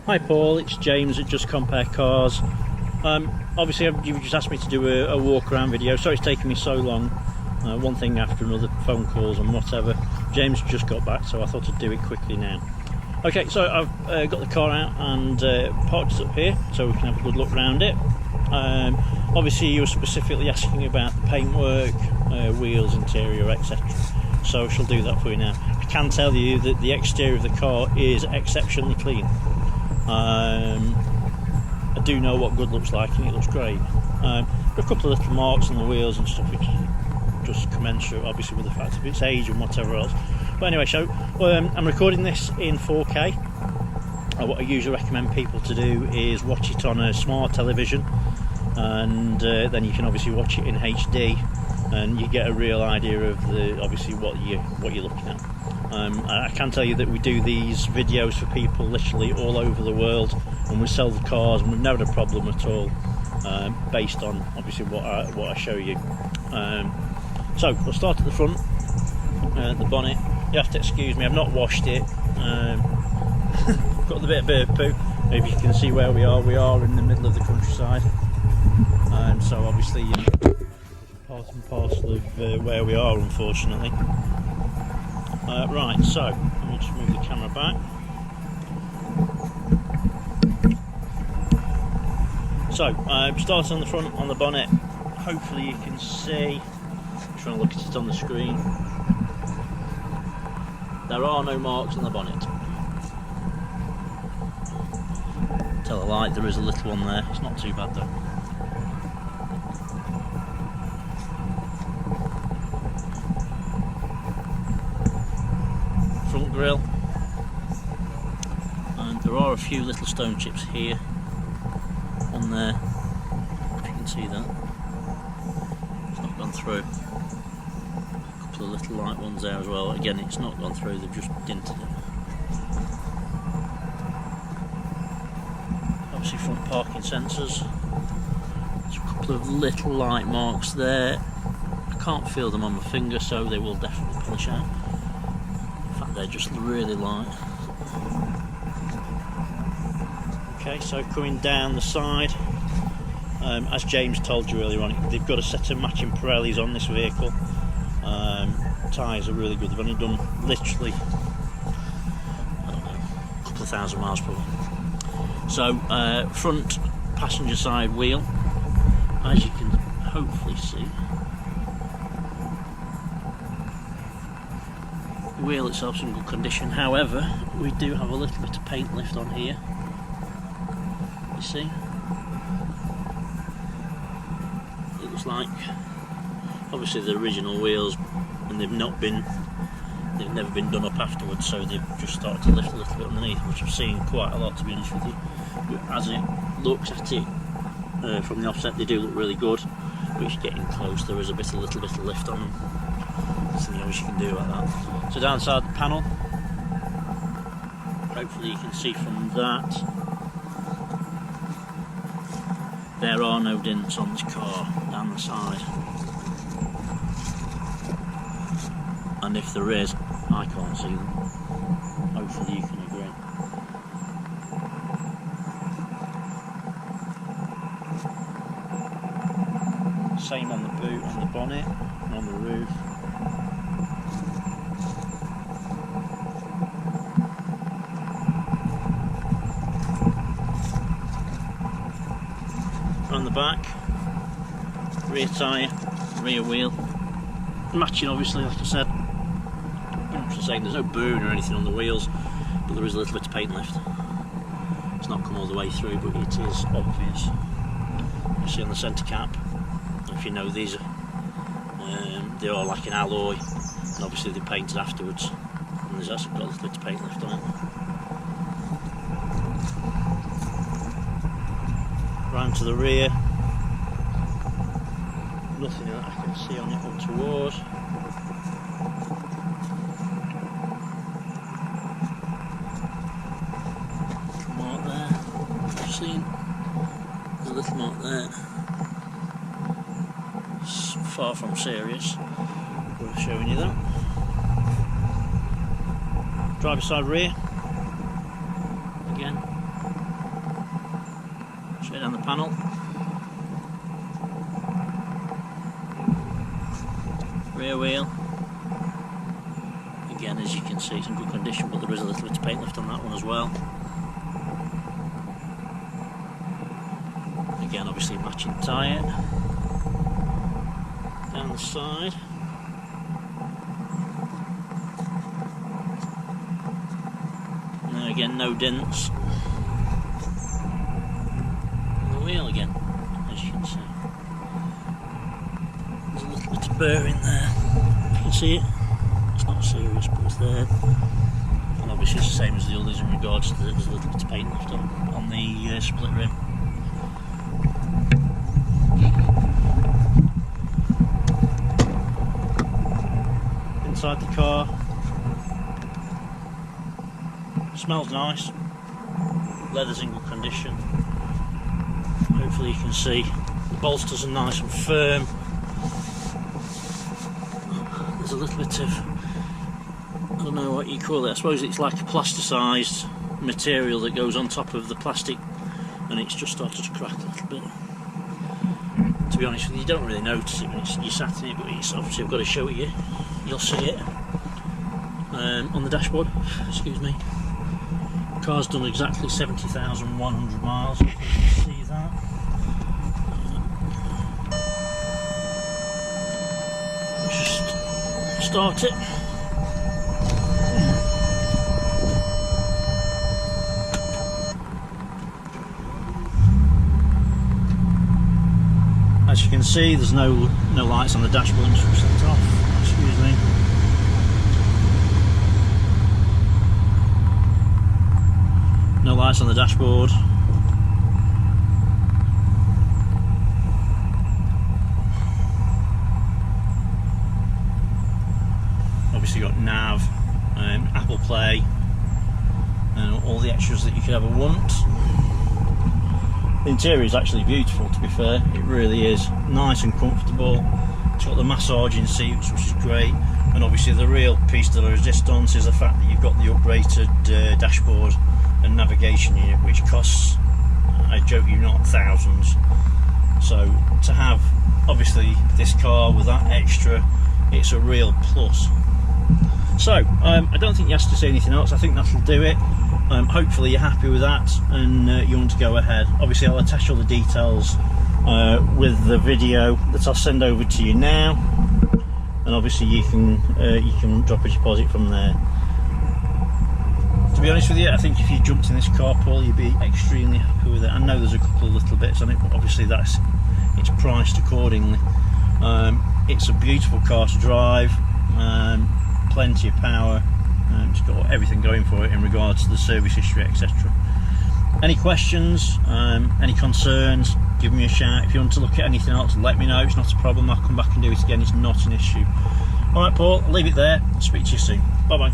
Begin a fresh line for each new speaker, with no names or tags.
Hi Paul, it's James at Just Compare Cars. Obviously you've just asked me to do a walk around video. Sorry it's taken me so long, one thing after another, phone calls and whatever. James just got back, so I thought I'd do it quickly now. Okay, so I've got the car out and parked it up here so we can have a good look around it. Obviously you were specifically asking about the paintwork, wheels, interior, etc. So I shall do that for you now. I can tell you that the exterior of the car is exceptionally clean. I do know what good looks like and it looks great. There are a couple of little marks on the wheels and stuff which just commensurate obviously with the fact of its age and whatever else. But anyway, so I'm recording this in 4K. What I usually recommend people to do is watch it on a smart television, and then you can obviously watch it in HD and you get a real idea of obviously what you're looking at. I can tell you that we do these videos for people literally all over the world, and we sell the cars and we've never had a problem at all, based on obviously what I show you. So we'll start at the front, the bonnet. You have to excuse me, I've not washed it. Got a bit of bird poo. Maybe you can see where we are in the middle of the countryside, so obviously part and parcel of where we are, unfortunately. Right, so let me just move the camera back. So starting on the front, on the bonnet, hopefully you can see. I'm trying to look at it on the screen. There are no marks on the bonnet. Tell a lie, there is a little one there. It's not too bad though. Front grille, and there are a few little stone chips here on there, if you can see that. It's not gone through. A couple of little light ones there as well. Again, it's not gone through, they've just dinted it. Obviously front parking sensors. There's a couple of little light marks there. I can't feel them on my finger, so they will definitely polish out. They're just really light. Okay, so coming down the side, as James told you earlier on, they've got a set of matching Pirellis on this vehicle. Tyres are really good. They've only done literally, I don't know, a couple of thousand miles probably. So front passenger side wheel, as you can hopefully see. The wheel itself's in good condition, however we do have a little bit of paint lift on here, you see. It looks like obviously the original wheels, and they've never been done up afterwards, so they've just started to lift a little bit underneath, which I've seen quite a lot, to be honest with you. But as it looks at it from the offset, they do look really good, but if you're getting close there is a little bit of lift on them. Something else you can do like that. So down inside the panel, hopefully you can see from that, there are no dents on this car down the side, and if there is, I can't see them. Hopefully you can agree. Same on the boot, on the bonnet, and on the roof. On the back, rear tyre, rear wheel, matching obviously, like I said. I'm just saying there's no boon or anything on the wheels, but there is a little bit of paint lift. It's not come all the way through, but it is obvious. You see on the centre cap, if you know these are, they are like an alloy, and obviously they're painted afterwards, and there's actually got a little bit of paint lift on it. Round to the rear, nothing that I can see on it untoward. Little mark there, you've seen, there's a little mark there. It's far from serious, worth showing you that. Driver's side rear, again, Straight down the panel. Rear wheel. Again, as you can see, it's in good condition, but there is a little bit of paint left on that one as well. Again, obviously matching tyre. Down the side. Now again, no dents. And the wheel again, as you can see. There's a little bit of burr in there. You can see it. It's not serious, but it's there. And obviously it's the same as the others in regards to there's a little bit of paint left on the split rim. Inside the car, smells nice, leather's in good condition. Hopefully you can see the bolsters are nice and firm. There's a little bit of, I don't know what you call it, I suppose it's like a plasticised material that goes on top of the plastic, and it's just started to crack a little bit. To be honest with you, you don't really notice it when you're sat in it, but it's obviously I've got to show it you. You'll see it on the dashboard. Excuse me. The car's done exactly 70,100 miles. You can see that. Just start it. As you can see, there's no lights on the dashboard. I'm just switch that off. Excuse me. No lights on the dashboard. Obviously got nav, Apple Play, and all the extras that you could ever want. The interior is actually beautiful, to be fair. It really is. Nice and comfortable. It's got the massaging seats, which is great. And obviously the real piece de la resistance is the fact that you've got the upgraded dashboard and navigation unit, which costs, I joke you not, thousands. So to have, obviously, this car with that extra, it's a real plus. So, I don't think you have to say anything else. I think that'll do it. Hopefully you're happy with that and you want to go ahead. Obviously I'll attach all the details with the video that I'll send over to you now, and obviously you can drop a deposit from there. To be honest with you, I think if you jumped in this car, Paul, you'd be extremely happy with it. I know there's a couple of little bits on it, but obviously it's priced accordingly. It's a beautiful car to drive, plenty of power. It's got everything going for it in regards to the service history, etc. Any questions, any concerns, give me a shout. If you want to look at anything else, let me know. It's not a problem. I'll come back and do it again. It's not an issue. Alright, Paul, I'll leave it there. I'll speak to you soon. Bye bye.